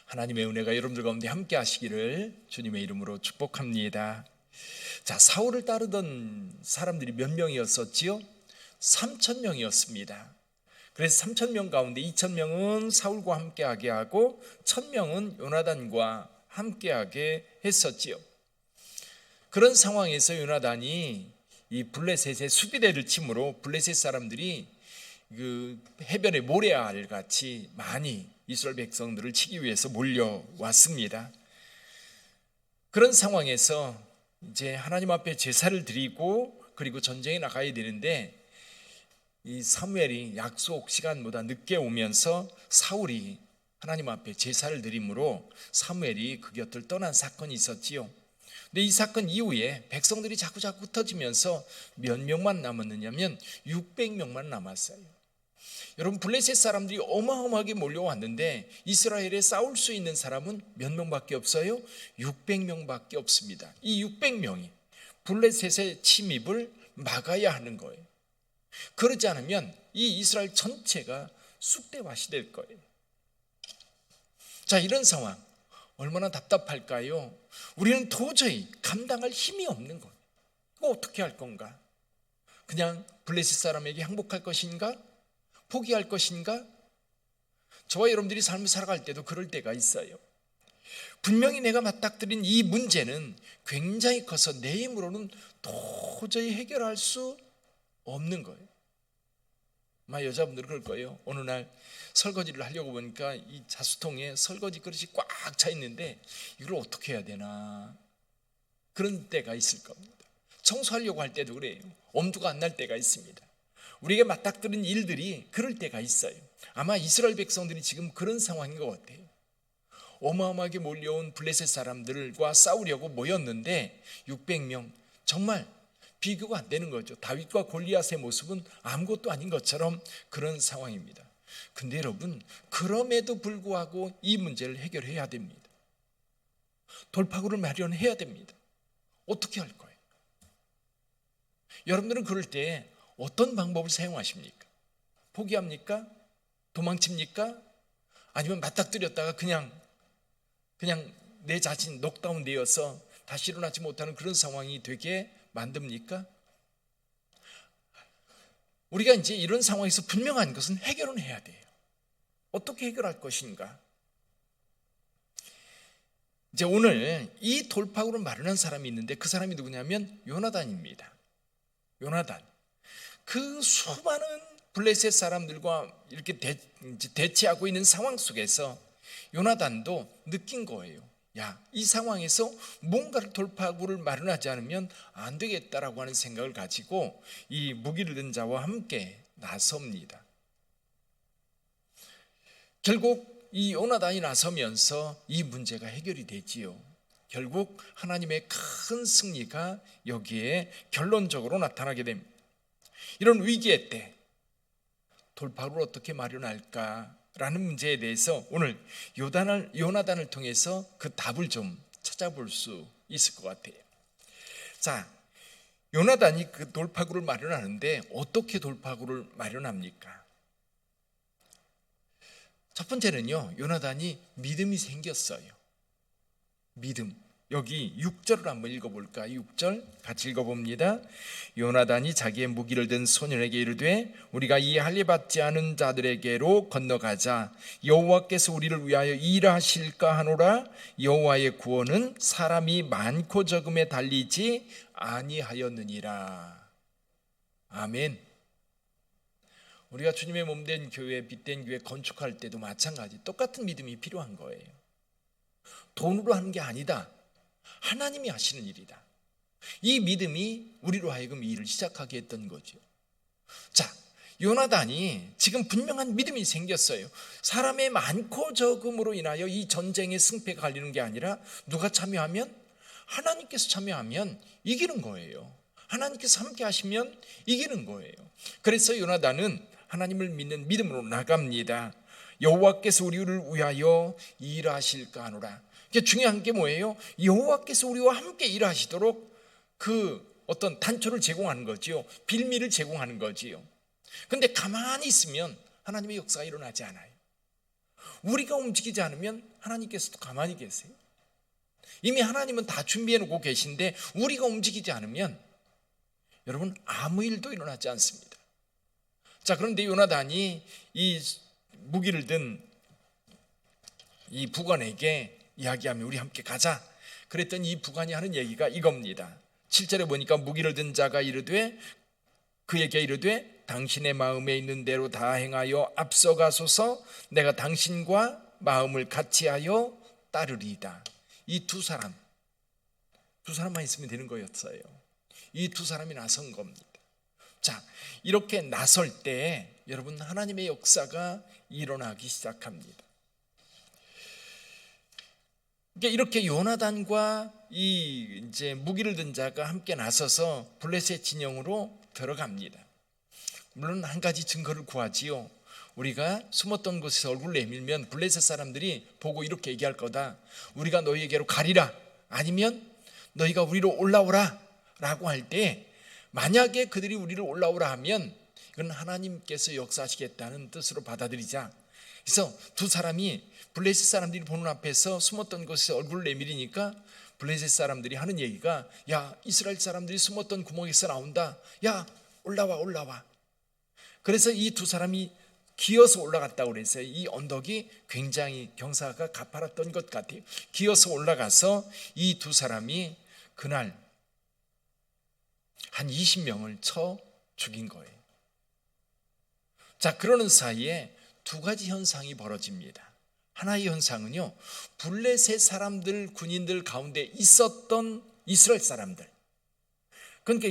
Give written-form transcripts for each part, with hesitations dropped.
하나님의 은혜가 여러분들 가운데 함께 하시기를 주님의 이름으로 축복합니다. 자, 사울을 따르던 사람들이 몇 명이었었지요? 3,000명이었습니다. 그래서 3,000명 가운데 2,000명은 사울과 함께하게 하고 1,000명은 요나단과 함께하게 했었지요. 그런 상황에서 요나단이 이 블레셋의 수비대를 치므로 블레셋 사람들이 그 해변의 모래알 같이 많이 이스라엘 백성들을 치기 위해서 몰려왔습니다. 그런 상황에서 이제 하나님 앞에 제사를 드리고 그리고 전쟁에 나가야 되는데 이 사무엘이 약속 시간보다 늦게 오면서 사울이 하나님 앞에 제사를 드림으로 사무엘이 그 곁을 떠난 사건이 있었지요. 근데 이 사건 이후에 백성들이 자꾸 흩어지면서 몇 명만 남았느냐면 600명만 남았어요. 여러분, 블레셋 사람들이 어마어마하게 몰려왔는데 이스라엘에 싸울 수 있는 사람은 몇 명밖에 없어요? 600명밖에 없습니다. 이 600명이 블레셋의 침입을 막아야 하는 거예요. 그러지 않으면 이 이스라엘 전체가 쑥대밭이 될 거예요. 자, 이런 상황 얼마나 답답할까요? 우리는 도저히 감당할 힘이 없는 거예요. 이거 어떻게 할 건가? 그냥 블레셋 사람에게 항복할 것인가? 포기할 것인가? 저와 여러분들이 삶을 살아갈 때도 그럴 때가 있어요. 분명히 내가 맞닥뜨린 이 문제는 굉장히 커서 내 힘으로는 도저히 해결할 수 없는 거예요. 아마 여자분들은 그럴 거예요. 어느 날 설거지를 하려고 보니까 이 자수통에 설거지 그릇이 꽉 차 있는데 이걸 어떻게 해야 되나, 그런 때가 있을 겁니다. 청소하려고 할 때도 그래요. 엄두가 안 날 때가 있습니다. 우리에게 맞닥뜨린 일들이 그럴 때가 있어요. 아마 이스라엘 백성들이 지금 그런 상황인 것 같아요. 어마어마하게 몰려온 블레셋 사람들과 싸우려고 모였는데 600명, 정말 비교가 안 되는 거죠. 다윗과 골리앗의 모습은 아무것도 아닌 것처럼 그런 상황입니다. 근데 여러분, 그럼에도 불구하고 이 문제를 해결해야 됩니다. 돌파구를 마련해야 됩니다. 어떻게 할 거예요? 여러분들은 그럴 때 어떤 방법을 사용하십니까? 포기합니까? 도망칩니까? 아니면 맞닥뜨렸다가 그냥 내 자신 녹다운 되어서 다시 일어나지 못하는 그런 상황이 되게 만듭니까? 우리가 이제 이런 상황에서 분명한 것은 해결은 해야 돼요. 어떻게 해결할 것인가? 이제 오늘 이 돌파구를 마련한 사람이 있는데 그 사람이 누구냐면 요나단입니다. 요나단. 그 수많은 블레셋 사람들과 이렇게 대치하고 있는 상황 속에서 요나단도 느낀 거예요. 야, 이 상황에서 뭔가를 돌파구를 마련하지 않으면 안 되겠다라고 하는 생각을 가지고 이 무기를 든 자와 함께 나섭니다. 결국 이 요나단이 나서면서 이 문제가 해결이 되지요. 결국 하나님의 큰 승리가 여기에 결론적으로 나타나게 됩니다. 이런 위기의 때 돌파구를 어떻게 마련할까라는 문제에 대해서 오늘 요나단을 통해서 그 답을 좀 찾아볼 수 있을 것 같아요. 자, 요나단이 그 돌파구를 마련하는데 어떻게 돌파구를 마련합니까? 첫 번째는요, 요나단이 믿음이 생겼어요. 믿음. 여기 6절을 한번 읽어볼까? 6절 같이 읽어봅니다. 요나단이 자기의 무기를 든 소년에게 이르되 우리가 이 할례받지 않은 자들에게로 건너가자. 여호와께서 우리를 위하여 일하실까 하노라. 여호와의 구원은 사람이 많고 적음에 달리지 아니하였느니라. 아멘. 우리가 주님의 몸된 교회, 빛된 교회 건축할 때도 마찬가지 똑같은 믿음이 필요한 거예요. 돈으로 하는 게 아니다. 하나님이 하시는 일이다. 이 믿음이 우리로 하여금 이 일을 시작하게 했던 거죠. 자, 요나단이 지금 분명한 믿음이 생겼어요. 사람의 많고 적음으로 인하여 이 전쟁의 승패가 갈리는 게 아니라 누가 참여하면? 하나님께서 참여하면 이기는 거예요. 하나님께서 함께 하시면 이기는 거예요. 그래서 요나단은 하나님을 믿는 믿음으로 나갑니다. 여호와께서 우리를 위하여 일하실까 하노라. 중요한 게 뭐예요? 여호와께서 우리와 함께 일하시도록 그 어떤 단초를 제공하는 거지요. 빌미를 제공하는 거지요. 그런데 가만히 있으면 하나님의 역사가 일어나지 않아요. 우리가 움직이지 않으면 하나님께서도 가만히 계세요. 이미 하나님은 다 준비해 놓고 계신데 우리가 움직이지 않으면 여러분 아무 일도 일어나지 않습니다. 자, 그런데 요나단이 이 무기를 든 이 부관에게 이야기하며 우리 함께 가자. 그랬더니 이 부관이 하는 얘기가 이겁니다. 7절에 보니까 무기를 든 자가 그에게 이르되 당신의 마음에 있는 대로 다 행하여 앞서가소서. 내가 당신과 마음을 같이하여 따르리이다. 이 두 사람만 있으면 되는 거였어요. 이 두 사람이 나선 겁니다. 자, 이렇게 나설 때 여러분 하나님의 역사가 일어나기 시작합니다. 이렇게 요나단과 이 이제 무기를 든 자가 함께 나서서 블레셋 진영으로 들어갑니다. 물론 한 가지 증거를 구하지요. 우리가 숨었던 곳에서 얼굴을 내밀면 블레셋 사람들이 보고 이렇게 얘기할 거다. 우리가 너희에게로 가리라. 아니면 너희가 우리로 올라오라 라고 할 때 만약에 그들이 우리를 올라오라 하면 이건 하나님께서 역사하시겠다는 뜻으로 받아들이자. 그래서 두 사람이 블레셋 사람들이 보는 앞에서 숨었던 곳에서 얼굴을 내밀으니까 블레셋 사람들이 하는 얘기가 야, 이스라엘 사람들이 숨었던 구멍에서 나온다. 야, 올라와. 그래서 이 두 사람이 기어서 올라갔다고 그랬어요. 이 언덕이 굉장히 경사가 가파랐던 것 같아요. 기어서 올라가서 이 두 사람이 그날 한 20명을 쳐 죽인 거예요. 자, 그러는 사이에 두 가지 현상이 벌어집니다. 하나의 현상은요, 블레셋 사람들, 군인들 가운데 있었던 이스라엘 사람들, 그러니까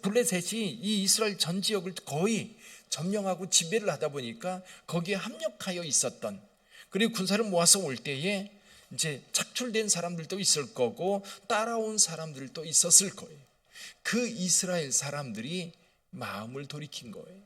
블레셋이 이 이스라엘 전 지역을 거의 점령하고 지배를 하다 보니까 거기에 합력하여 있었던, 그리고 군사를 모아서 올 때에 이제 착출된 사람들도 있을 거고 따라온 사람들도 있었을 거예요. 그 이스라엘 사람들이 마음을 돌이킨 거예요.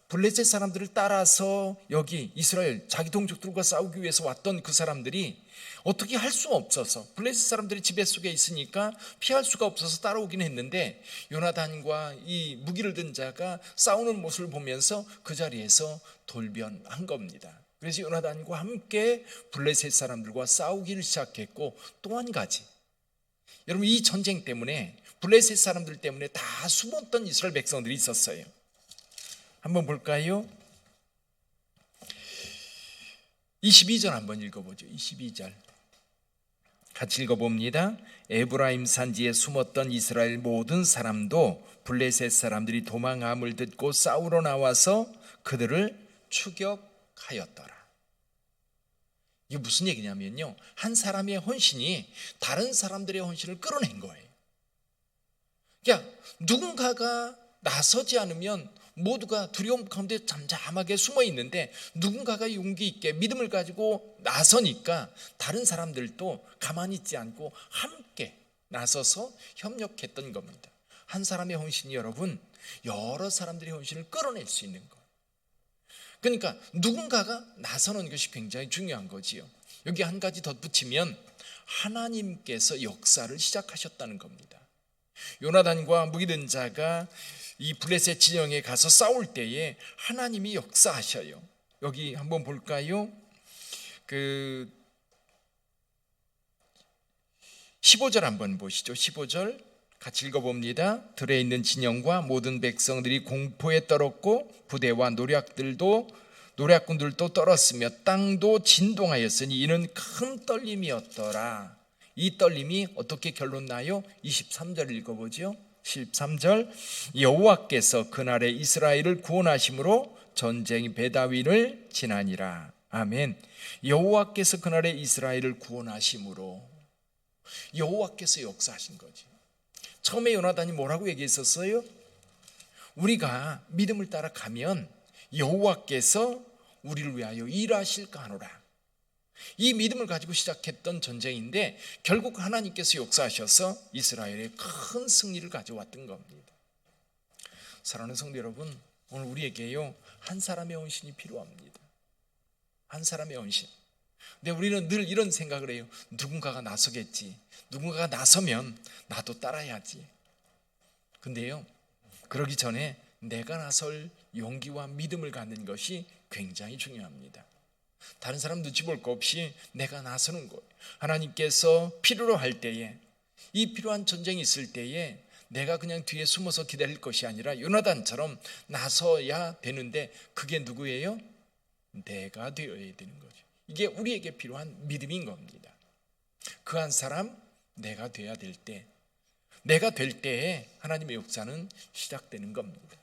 블레셋 사람들을 따라서 여기 이스라엘 자기 동족들과 싸우기 위해서 왔던 그 사람들이 어떻게 할 수 없어서 블레셋 사람들이 지배 속에 있으니까 피할 수가 없어서 따라오긴 했는데 요나단과 이 무기를 든 자가 싸우는 모습을 보면서 그 자리에서 돌변한 겁니다. 그래서 요나단과 함께 블레셋 사람들과 싸우기를 시작했고, 또 한 가지, 여러분 이 전쟁 때문에 블레셋 사람들 때문에 다 숨었던 이스라엘 백성들이 있었어요. 한번 볼까요? 22절 한번 읽어보죠. 22절 같이 읽어봅니다. 에브라임 산지에 숨었던 이스라엘 모든 사람도 블레셋 사람들이 도망함을 듣고 싸우러 나와서 그들을 추격하였더라. 이게 무슨 얘기냐면요, 한 사람의 헌신이 다른 사람들의 헌신을 끌어낸 거예요. 그러니까 누군가가 나서지 않으면 모두가 두려움 가운데 잠잠하게 숨어 있는데 누군가가 용기 있게 믿음을 가지고 나서니까 다른 사람들도 가만히 있지 않고 함께 나서서 협력했던 겁니다. 한 사람의 헌신이 여러분 여러 사람들의 헌신을 끌어낼 수 있는 것. 그러니까 누군가가 나서는 것이 굉장히 중요한 거지요. 여기 한 가지 덧붙이면 하나님께서 역사를 시작하셨다는 겁니다. 요나단과 무기든 자가 이 블레셋 진영에 가서 싸울 때에 하나님이 역사하셔요. 여기 한번 볼까요? 15절 한번 보시죠. 15절 같이 읽어봅니다. 들에 있는 진영과 모든 백성들이 공포에 떨었고 부대와 노략군들도 떨었으며 땅도 진동하였으니 이는 큰 떨림이었더라. 이 떨림이 어떻게 결론 나요? 23절 읽어보죠. 13절 여호와께서 그날에 이스라엘을 구원하심으로 전쟁이 베다윈을 지나니라. 아멘. 여호와께서 그날에 이스라엘을 구원하심으로, 여호와께서 역사하신 거지. 처음에 요나단이 뭐라고 얘기했었어요? 우리가 믿음을 따라가면 여호와께서 우리를 위하여 일하실까 하노라. 이 믿음을 가지고 시작했던 전쟁인데 결국 하나님께서 역사하셔서 이스라엘에 큰 승리를 가져왔던 겁니다. 사랑하는 성도 여러분, 오늘 우리에게요 한 사람의 헌신이 필요합니다. 한 사람의 헌신. 근데 우리는 늘 이런 생각을 해요. 누군가가 나서겠지. 누군가가 나서면 나도 따라야지. 근데요, 그러기 전에 내가 나설 용기와 믿음을 갖는 것이 굉장히 중요합니다. 다른 사람 눈치 볼 거 없이 내가 나서는 거예요. 하나님께서 필요로 할 때에, 이 필요한 전쟁이 있을 때에 내가 그냥 뒤에 숨어서 기다릴 것이 아니라 요나단처럼 나서야 되는데, 그게 누구예요? 내가 되어야 되는 거죠. 이게 우리에게 필요한 믿음인 겁니다. 그 한 사람 내가 돼야 될 때, 내가 될 때에 하나님의 역사는 시작되는 겁니다.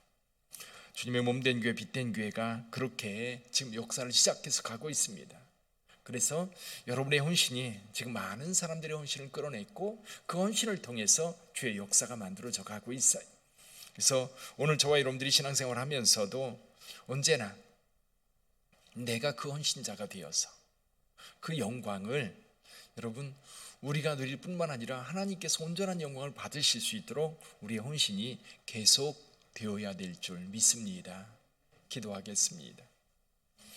주님의 몸된 교회, 빛된 교회가 그렇게 지금 역사를 시작해서 가고 있습니다. 그래서 여러분의 헌신이 지금 많은 사람들의 헌신을 끌어냈고, 그 헌신을 통해서 주의 역사가 만들어져 가고 있어요. 그래서 오늘 저와 여러분들이 신앙생활을 하면서도 언제나 내가 그 헌신자가 되어서 그 영광을 여러분 우리가 누릴 뿐만 아니라 하나님께서 온전한 영광을 받으실 수 있도록 우리의 헌신이 계속 되어야 될 줄 믿습니다. 기도하겠습니다.